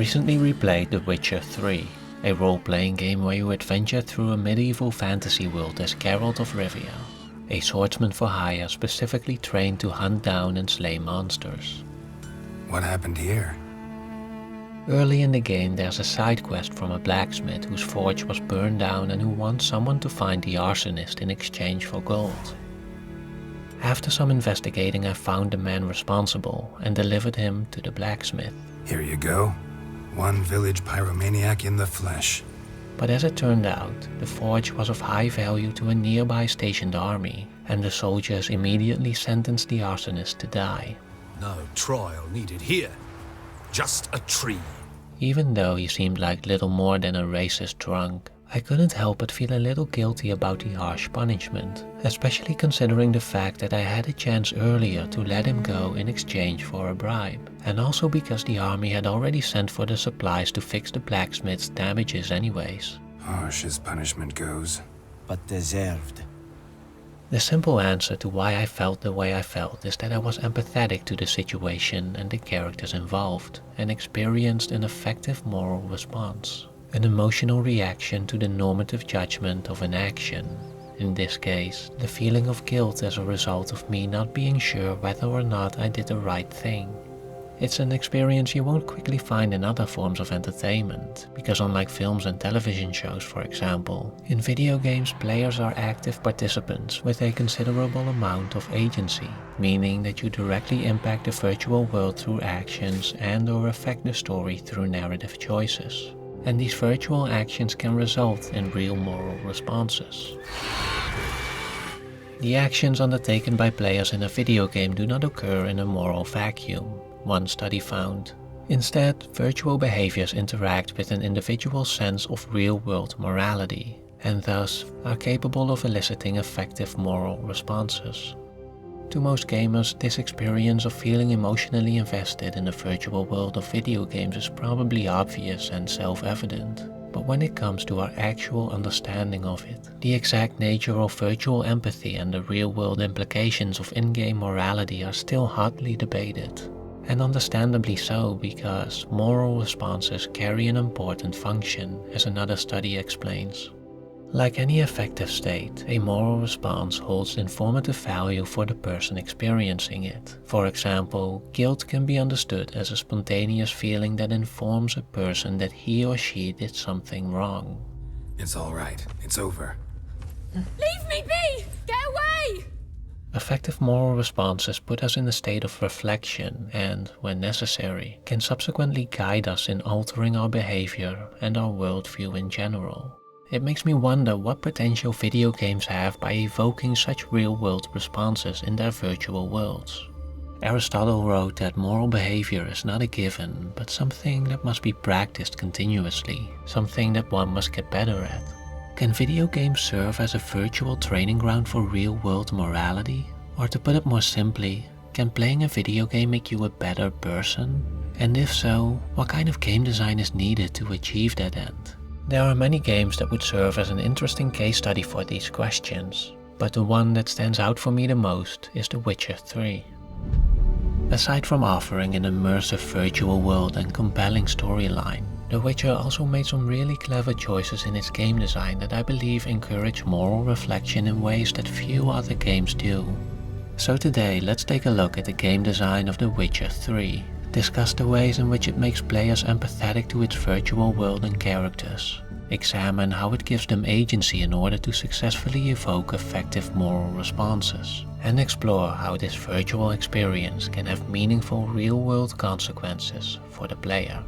recently replayed The Witcher 3, a role-playing game where you adventure through a medieval fantasy world as Geralt of Rivia, a swordsman for hire specifically trained to hunt down and slay monsters. What happened here? Early in the game there's a side quest from a blacksmith whose forge was burned down and who wants someone to find the arsonist in exchange for gold. After some investigating I found the man responsible and delivered him to the blacksmith. Here you go. One village pyromaniac in the flesh. But as it turned out, the forge was of high value to a nearby stationed army, and the soldiers immediately sentenced the arsonist to die. No trial needed here. Just a tree. Even though he seemed like little more than a racist drunk, I couldn't help but feel a little guilty about the harsh punishment, especially considering the fact that I had a chance earlier to let him go in exchange for a bribe, and also because the army had already sent for the supplies to fix the blacksmith's damages anyways. Harsh as punishment goes. But deserved. The simple answer to why I felt the way I felt is that I was empathetic to the situation and the characters involved, and experienced an effective moral response. An emotional reaction to the normative judgment of an action. In this case, the feeling of guilt as a result of me not being sure whether or not I did the right thing. It's an experience you won't quickly find in other forms of entertainment, because unlike films and television shows for example, in video games players are active participants with a considerable amount of agency, meaning that you directly impact the virtual world through actions and/or affect the story through narrative choices. And these virtual actions can result in real moral responses. The actions undertaken by players in a video game do not occur in a moral vacuum, one study found. Instead, virtual behaviors interact with an individual's sense of real-world morality, and thus are capable of eliciting effective moral responses. To most gamers, this experience of feeling emotionally invested in the virtual world of video games is probably obvious and self-evident. But when it comes to our actual understanding of it, the exact nature of virtual empathy and the real-world implications of in-game morality are still hotly debated. And understandably so, because moral responses carry an important function, as another study explains. Like any affective state, a moral response holds informative value for the person experiencing it. For example, guilt can be understood as a spontaneous feeling that informs a person that he or she did something wrong. It's all right. It's over. Leave me be! Get away! Effective moral responses put us in a state of reflection and, when necessary, can subsequently guide us in altering our behavior and our worldview in general. It makes me wonder what potential video games have by evoking such real-world responses in their virtual worlds. Aristotle wrote that moral behavior is not a given, but something that must be practiced continuously, something that one must get better at. Can video games serve as a virtual training ground for real-world morality? Or to put it more simply, can playing a video game make you a better person? And if so, what kind of game design is needed to achieve that end? There are many games that would serve as an interesting case study for these questions, but the one that stands out for me the most is The Witcher 3. Aside from offering an immersive virtual world and compelling storyline, The Witcher also made some really clever choices in its game design that I believe encourage moral reflection in ways that few other games do. So today let's take a look at the game design of The Witcher 3. Discuss the ways in which it makes players empathetic to its virtual world and characters. Examine how it gives them agency in order to successfully evoke effective moral responses. And explore how this virtual experience can have meaningful real-world consequences for the player.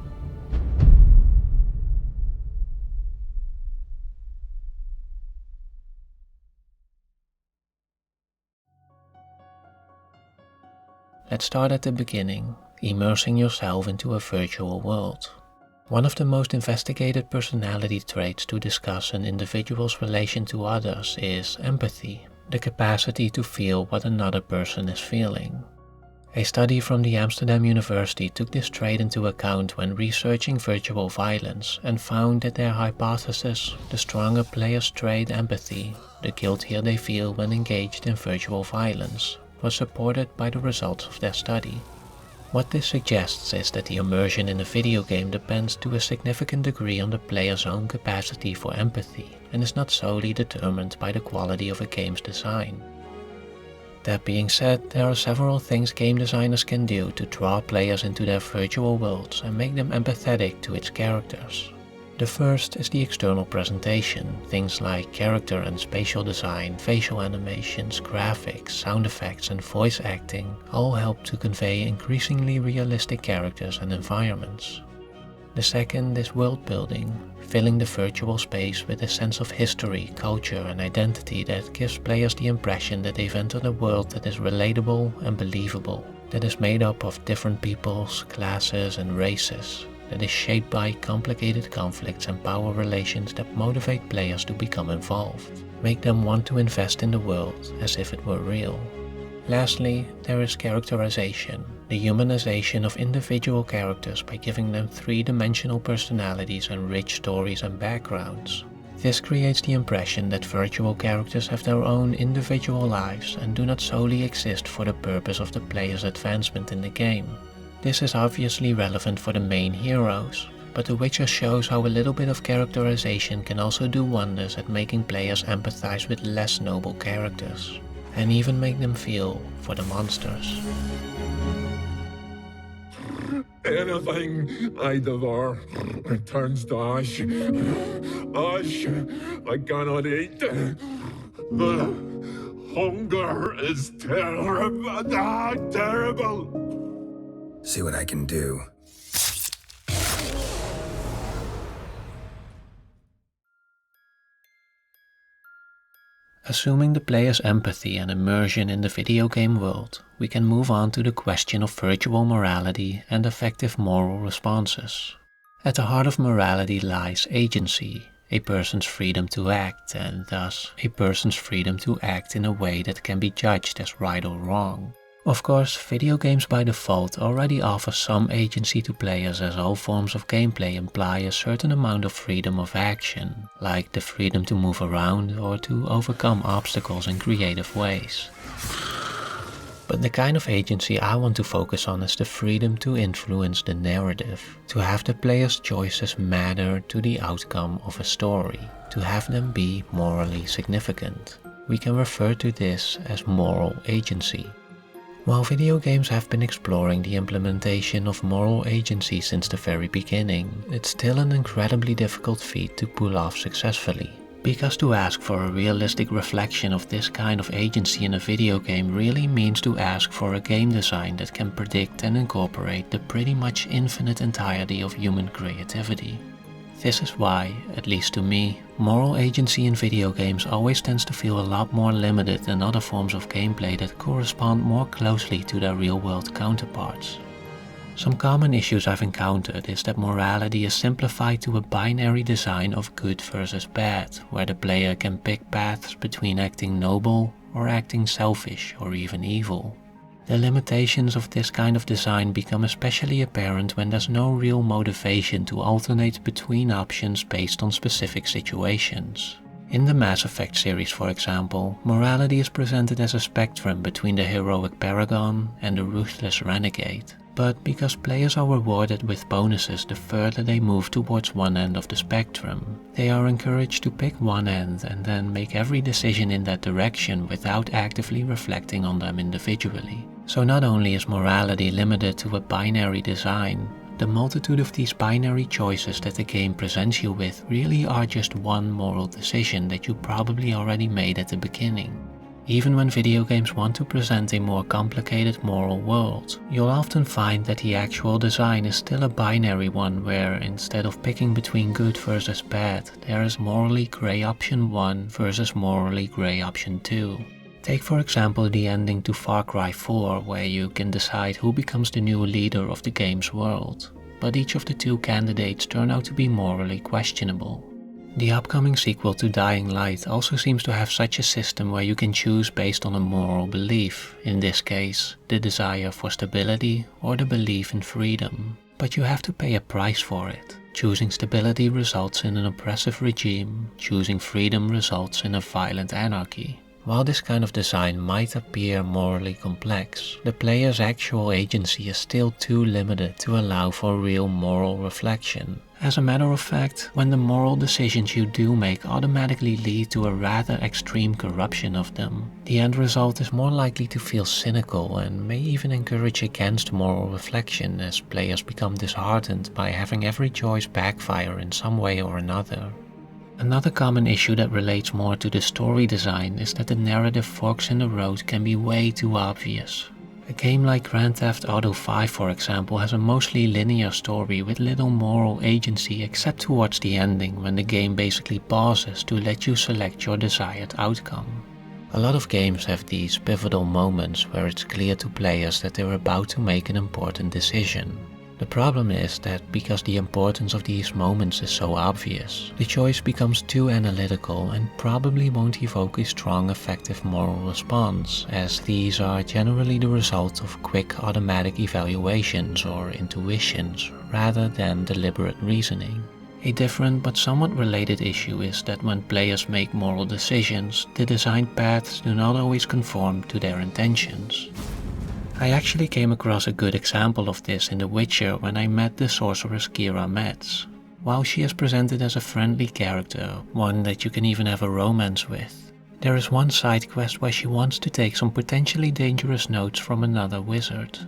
Let's start at the beginning. Immersing yourself into a virtual world. One of the most investigated personality traits to discuss an individual's relation to others is empathy, the capacity to feel what another person is feeling. A study from the Amsterdam University took this trait into account when researching virtual violence and found that their hypothesis, the stronger players trait empathy, the guiltier they feel when engaged in virtual violence, was supported by the results of their study. What this suggests is that the immersion in a video game depends to a significant degree on the player's own capacity for empathy, and is not solely determined by the quality of a game's design. That being said, there are several things game designers can do to draw players into their virtual worlds and make them empathetic to its characters. The first is the external presentation. Things like character and spatial design, facial animations, graphics, sound effects and voice acting all help to convey increasingly realistic characters and environments. The second is world building, filling the virtual space with a sense of history, culture and identity that gives players the impression that they've entered a world that is relatable and believable, that is made up of different peoples, classes and races, that is shaped by complicated conflicts and power relations that motivate players to become involved, make them want to invest in the world as if it were real. Lastly, there is characterization, the humanization of individual characters by giving them three-dimensional personalities and rich stories and backgrounds. This creates the impression that virtual characters have their own individual lives and do not solely exist for the purpose of the player's advancement in the game. This is obviously relevant for the main heroes, but The Witcher shows how a little bit of characterization can also do wonders at making players empathize with less noble characters, and even make them feel for the monsters. Anything I devour turns to ash. Ash I cannot eat. The hunger is terrible. See what I can do. Assuming the player's empathy and immersion in the video game world, we can move on to the question of virtual morality and affective moral responses. At the heart of morality lies agency, a person's freedom to act, and thus a person's freedom to act in a way that can be judged as right or wrong. Of course, video games by default already offer some agency to players, as all forms of gameplay imply a certain amount of freedom of action, like the freedom to move around or to overcome obstacles in creative ways. But the kind of agency I want to focus on is the freedom to influence the narrative, to have the player's choices matter to the outcome of a story, to have them be morally significant. We can refer to this as moral agency. While video games have been exploring the implementation of moral agency since the very beginning, it's still an incredibly difficult feat to pull off successfully. Because to ask for a realistic reflection of this kind of agency in a video game really means to ask for a game design that can predict and incorporate the pretty much infinite entirety of human creativity. This is why, at least to me, moral agency in video games always tends to feel a lot more limited than other forms of gameplay that correspond more closely to their real-world counterparts. Some common issues I've encountered is that morality is simplified to a binary design of good versus bad, where the player can pick paths between acting noble or acting selfish or even evil. The limitations of this kind of design become especially apparent when there's no real motivation to alternate between options based on specific situations. In the Mass Effect series, for example, morality is presented as a spectrum between the heroic paragon and the ruthless renegade. But because players are rewarded with bonuses the further they move towards one end of the spectrum, they are encouraged to pick one end and then make every decision in that direction without actively reflecting on them individually. So not only is morality limited to a binary design, the multitude of these binary choices that the game presents you with really are just one moral decision that you probably already made at the beginning. Even when video games want to present a more complicated moral world, you'll often find that the actual design is still a binary one where, instead of picking between good versus bad, there is morally grey option 1 versus morally grey option 2. Take for example the ending to Far Cry 4, where you can decide who becomes the new leader of the game's world, but each of the two candidates turn out to be morally questionable. The upcoming sequel to Dying Light also seems to have such a system where you can choose based on a moral belief, in this case, the desire for stability or the belief in freedom. But you have to pay a price for it. Choosing stability results in an oppressive regime, choosing freedom results in a violent anarchy. While this kind of design might appear morally complex, the player's actual agency is still too limited to allow for real moral reflection. As a matter of fact, when the moral decisions you do make automatically lead to a rather extreme corruption of them, the end result is more likely to feel cynical and may even encourage against moral reflection as players become disheartened by having every choice backfire in some way or another. Another common issue that relates more to the story design is that the narrative forks in the road can be way too obvious. A game like Grand Theft Auto 5, for example, has a mostly linear story with little moral agency except towards the ending, when the game basically pauses to let you select your desired outcome. A lot of games have these pivotal moments where it's clear to players that they're about to make an important decision. The problem is that because the importance of these moments is so obvious, the choice becomes too analytical and probably won't evoke a strong effective moral response, as these are generally the result of quick automatic evaluations or intuitions rather than deliberate reasoning. A different but somewhat related issue is that when players make moral decisions, the designed paths do not always conform to their intentions. I actually came across a good example of this in The Witcher when I met the sorceress Keira Metz. While she is presented as a friendly character, one that you can even have a romance with, there is one side quest where she wants to take some potentially dangerous notes from another wizard.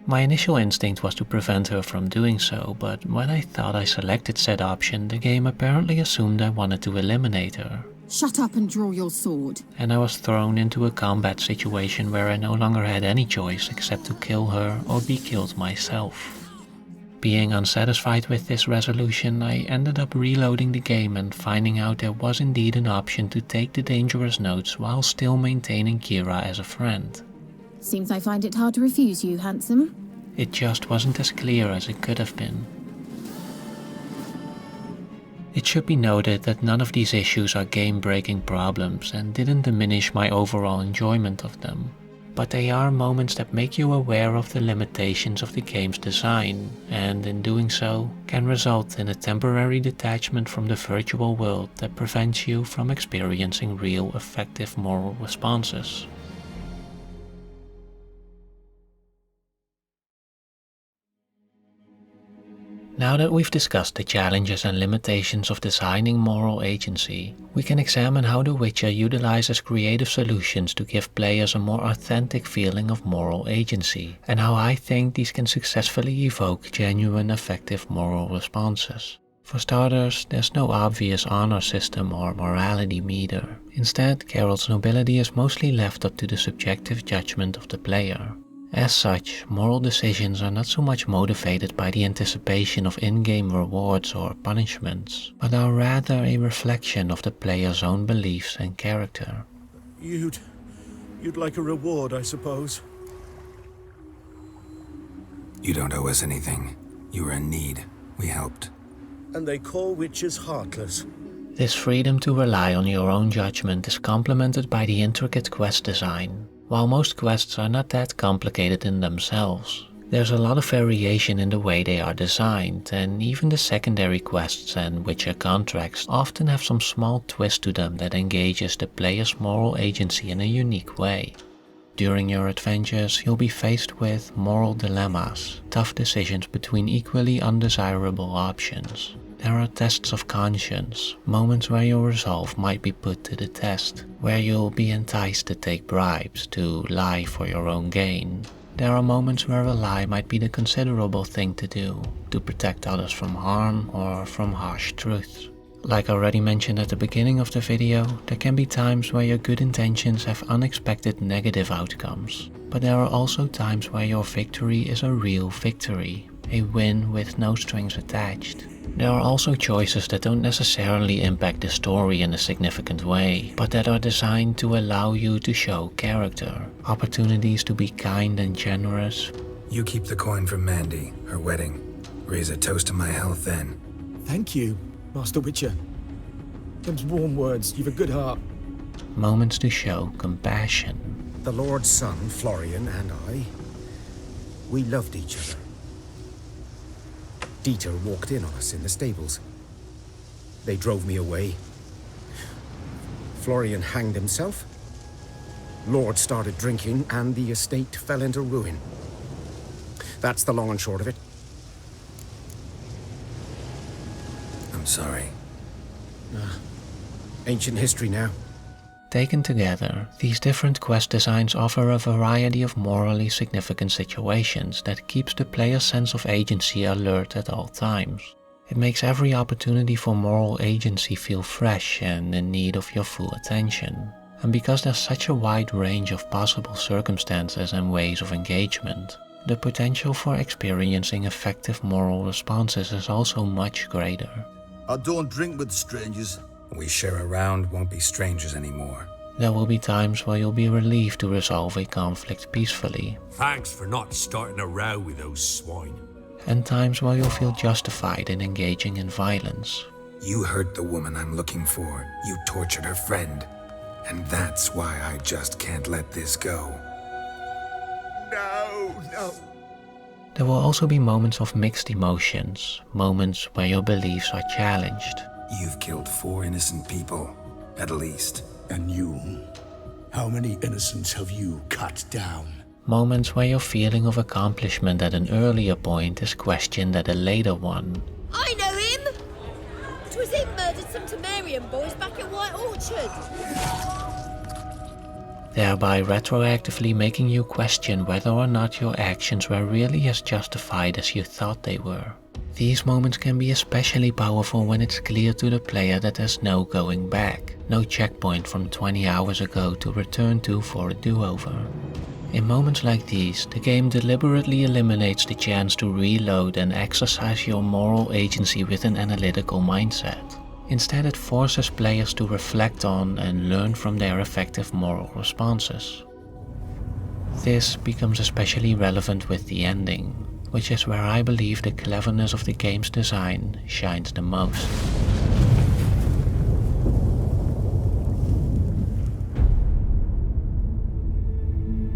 My initial instinct was to prevent her from doing so, but when I thought I selected said option, the game apparently assumed I wanted to eliminate her. Shut up and draw your sword. And I was thrown into a combat situation where I no longer had any choice except to kill her or be killed myself. Being unsatisfied with this resolution, I ended up reloading the game and finding out there was indeed an option to take the dangerous notes while still maintaining Keira as a friend. Seems I find it hard to refuse you, handsome. It just wasn't as clear as it could have been. It should be noted that none of these issues are game-breaking problems and didn't diminish my overall enjoyment of them, but they are moments that make you aware of the limitations of the game's design, and in doing so, can result in a temporary detachment from the virtual world that prevents you from experiencing real effective moral responses. Now that we've discussed the challenges and limitations of designing moral agency, we can examine how The Witcher utilizes creative solutions to give players a more authentic feeling of moral agency, and how I think these can successfully evoke genuine effective moral responses. For starters, there's no obvious honor system or morality meter. Instead, Geralt's nobility is mostly left up to the subjective judgment of the player. As such, moral decisions are not so much motivated by the anticipation of in-game rewards or punishments, but are rather a reflection of the player's own beliefs and character. You'd like a reward, I suppose? You don't owe us anything. You were in need. We helped. And they call witches heartless. This freedom to rely on your own judgment is complemented by the intricate quest design. While most quests are not that complicated in themselves, there's a lot of variation in the way they are designed, and even the secondary quests and Witcher contracts often have some small twist to them that engages the player's moral agency in a unique way. During your adventures, you'll be faced with moral dilemmas, tough decisions between equally undesirable options. There are tests of conscience, moments where your resolve might be put to the test, where you'll be enticed to take bribes, to lie for your own gain. There are moments where a lie might be the considerable thing to do, to protect others from harm or from harsh truths. Like already mentioned at the beginning of the video, there can be times where your good intentions have unexpected negative outcomes, but there are also times where your victory is a real victory, a win with no strings attached. There are also choices that don't necessarily impact the story in a significant way, but that are designed to allow you to show character, opportunities to be kind and generous. You keep the coin from Mandy, her wedding. Raise a toast to my health then. Thank you, Master Witcher. Them's warm words, you've a good heart. Moments to show compassion. The Lord's son, Florian, and I, we loved each other. Dieter walked in on us in the stables. They drove me away. Florian hanged himself, Lord started drinking, and the estate fell into ruin. That's the long and short of it. I'm sorry. Ancient history now. Taken together, these different quest designs offer a variety of morally significant situations that keeps the player's sense of agency alert at all times. It makes every opportunity for moral agency feel fresh and in need of your full attention. And because there's such a wide range of possible circumstances and ways of engagement, the potential for experiencing effective moral responses is also much greater. I don't drink with strangers. We share a round, won't be strangers anymore. There will be times where you'll be relieved to resolve a conflict peacefully, Thanks for not starting a row with those swine. and times where you'll feel justified in engaging in violence. You hurt the woman I'm looking for. You tortured her friend. And that's why I just can't let this go. No. There will also be moments of mixed emotions, moments where your beliefs are challenged. You've killed 4 innocent people, at least. And you? How many innocents have you cut down? Moments where your feeling of accomplishment at an earlier point is questioned at a later one. I know him! 'Twas him murdered some Tamarian boys back at White Orchard. Thereby retroactively making you question whether or not your actions were really as justified as you thought they were. These moments can be especially powerful when it's clear to the player that there's no going back, no checkpoint from 20 hours ago to return to for a do-over. In moments like these, the game deliberately eliminates the chance to reload and exercise your moral agency with an analytical mindset. Instead, it forces players to reflect on and learn from their effective moral responses. This becomes especially relevant with the ending, which is where I believe the cleverness of the game's design shines the most.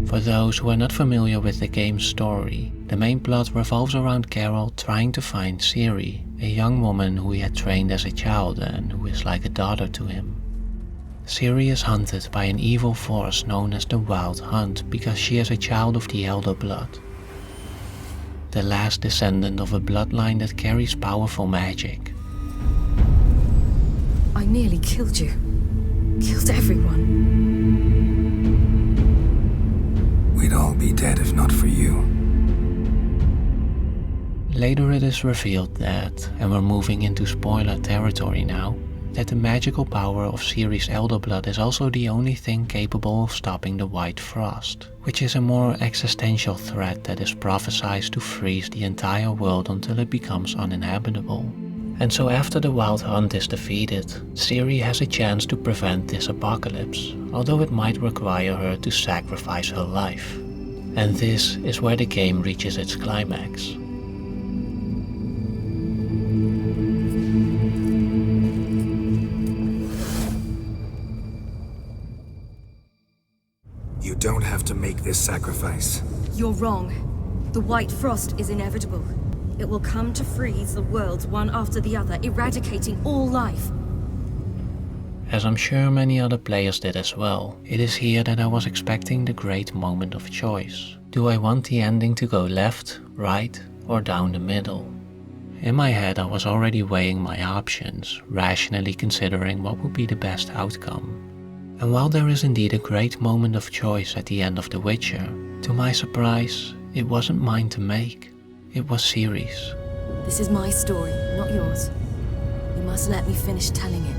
For those who are not familiar with the game's story, the main plot revolves around Carol trying to find Ciri, a young woman who he had trained as a child and who is like a daughter to him. Ciri is hunted by an evil force known as the Wild Hunt because she is a child of the Elder Blood, the last descendant of a bloodline that carries powerful magic. I nearly killed you. Killed everyone. We'd all be dead if not for you. Later it is revealed that, and we're moving into spoiler territory now, that the magical power of Ciri's Elder Blood is also the only thing capable of stopping the White Frost, which is a more existential threat that is prophesied to freeze the entire world until it becomes uninhabitable. And so after the Wild Hunt is defeated, Ciri has a chance to prevent this apocalypse, although it might require her to sacrifice her life. And this is where the game reaches its climax. You don't have to make this sacrifice. You're wrong. The White Frost is inevitable. It will come to freeze the worlds one after the other, eradicating all life. As I'm sure many other players did as well, it is here that I was expecting the great moment of choice. Do I want the ending to go left, right, or down the middle? In my head I was already weighing my options, rationally considering what would be the best outcome. And while there is indeed a great moment of choice at the end of The Witcher, to my surprise, it wasn't mine to make. It was Ciri's. This is my story, not yours. You must let me finish telling it.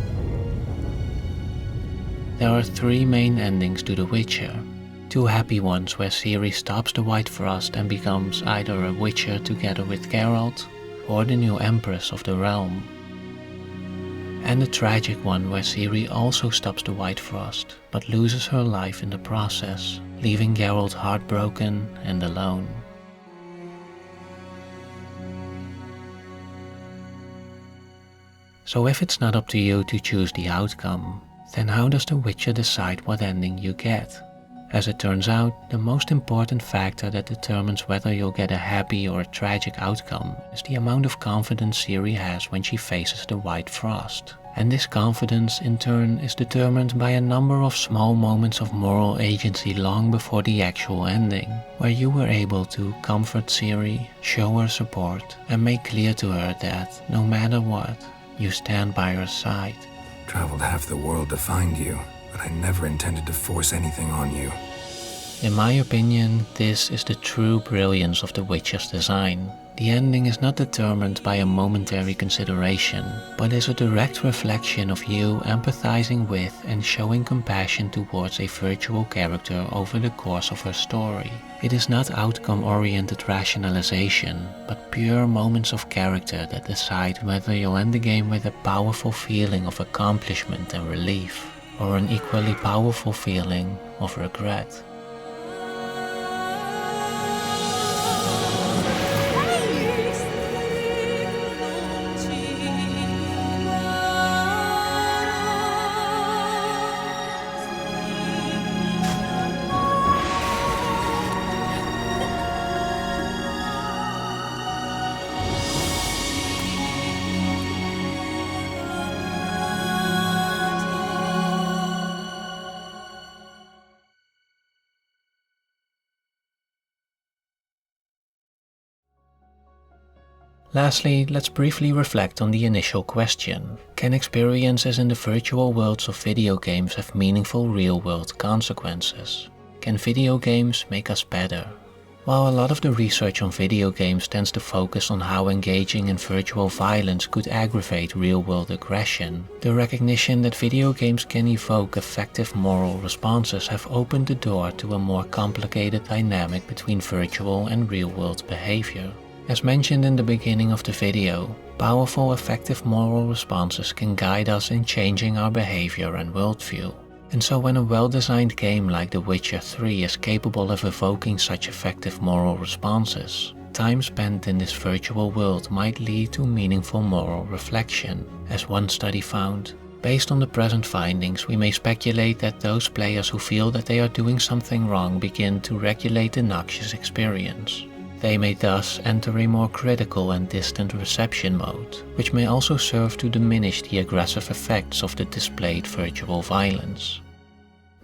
There are 3 main endings to The Witcher. 2 happy ones where Ciri stops the White Frost and becomes either a Witcher together with Geralt, or the new Empress of the realm. And a tragic one where Ciri also stops the White Frost, but loses her life in the process, leaving Geralt heartbroken and alone. So if it's not up to you to choose the outcome, then how does The Witcher decide what ending you get? As it turns out, the most important factor that determines whether you'll get a happy or a tragic outcome is the amount of confidence Ciri has when she faces the White Frost, And this confidence, in turn, is determined by a number of small moments of moral agency long before the actual ending, where you were able to comfort Ciri, show her support, and make clear to her that, no matter what, you stand by her side. Traveled half the world to find you, but I never intended to force anything on you. In my opinion, this is the true brilliance of The Witcher's design. The ending is not determined by a momentary consideration, but is a direct reflection of you empathizing with and showing compassion towards a virtual character over the course of her story. It is not outcome-oriented rationalization, but pure moments of character that decide whether you'll end the game with a powerful feeling of accomplishment and relief, or an equally powerful feeling of regret. Lastly, let's briefly reflect on the initial question. Can experiences in the virtual worlds of video games have meaningful real-world consequences? Can video games make us better? While a lot of the research on video games tends to focus on how engaging in virtual violence could aggravate real-world aggression, the recognition that video games can evoke effective moral responses have opened the door to a more complicated dynamic between virtual and real-world behavior. As mentioned in the beginning of the video, powerful effective moral responses can guide us in changing our behavior and worldview. And so when a well-designed game like The Witcher 3 is capable of evoking such effective moral responses, time spent in this virtual world might lead to meaningful moral reflection. As one study found, based on the present findings, we may speculate that those players who feel that they are doing something wrong begin to regulate the noxious experience. They may thus enter a more critical and distant reception mode, which may also serve to diminish the aggressive effects of the displayed virtual violence.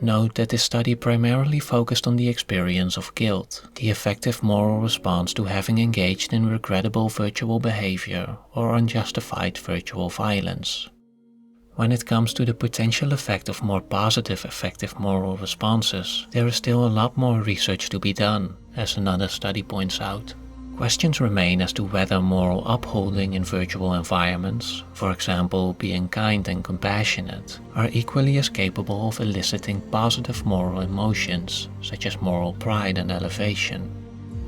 Note that this study primarily focused on the experience of guilt, the effective moral response to having engaged in regrettable virtual behavior or unjustified virtual violence. When it comes to the potential effect of more positive effective moral responses, there is still a lot more research to be done, as another study points out. Questions remain as to whether moral upholding in virtual environments, for example being kind and compassionate, are equally as capable of eliciting positive moral emotions, such as moral pride and elevation.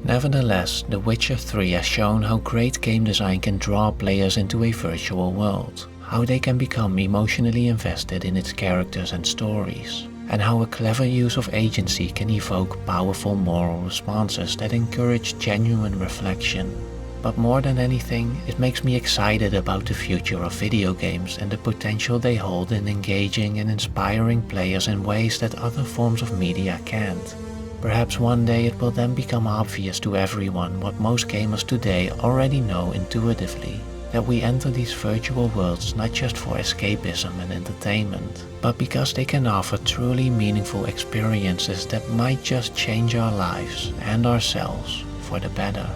Nevertheless, The Witcher 3 has shown how great game design can draw players into a virtual world, how they can become emotionally invested in its characters and stories, and how a clever use of agency can evoke powerful moral responses that encourage genuine reflection. But more than anything, it makes me excited about the future of video games and the potential they hold in engaging and inspiring players in ways that other forms of media can't. Perhaps one day it will then become obvious to everyone what most gamers today already know intuitively, that we enter these virtual worlds not just for escapism and entertainment, but because they can offer truly meaningful experiences that might just change our lives and ourselves for the better.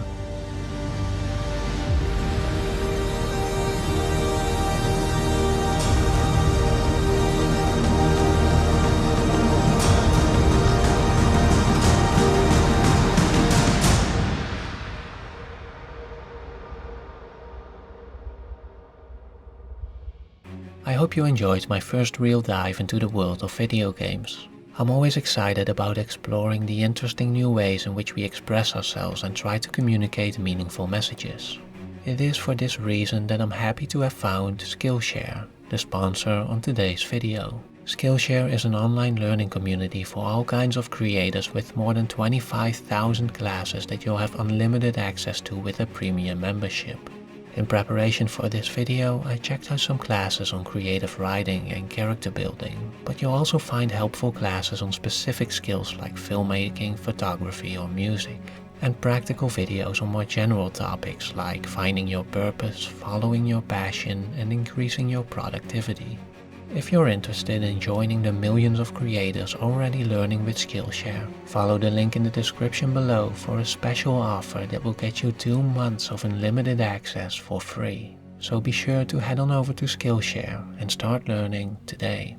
I hope you enjoyed my first real dive into the world of video games. I'm always excited about exploring the interesting new ways in which we express ourselves and try to communicate meaningful messages. It is for this reason that I'm happy to have found SKILLSHARE, the sponsor on today's video. SKILLSHARE is an online learning community for all kinds of creators with more than 25,000 classes that you'll have unlimited access to with a premium membership. In preparation for this video, I checked out some classes on creative writing and character building, but you'll also find helpful classes on specific skills like filmmaking, photography or music. and practical videos on more general topics like finding your purpose, following your passion, and increasing your productivity. If you're interested in joining the millions of creators already learning with Skillshare, follow the link in the description below for a special offer that will get you 2 months of unlimited access for free. So be sure to head on over to Skillshare and start learning today.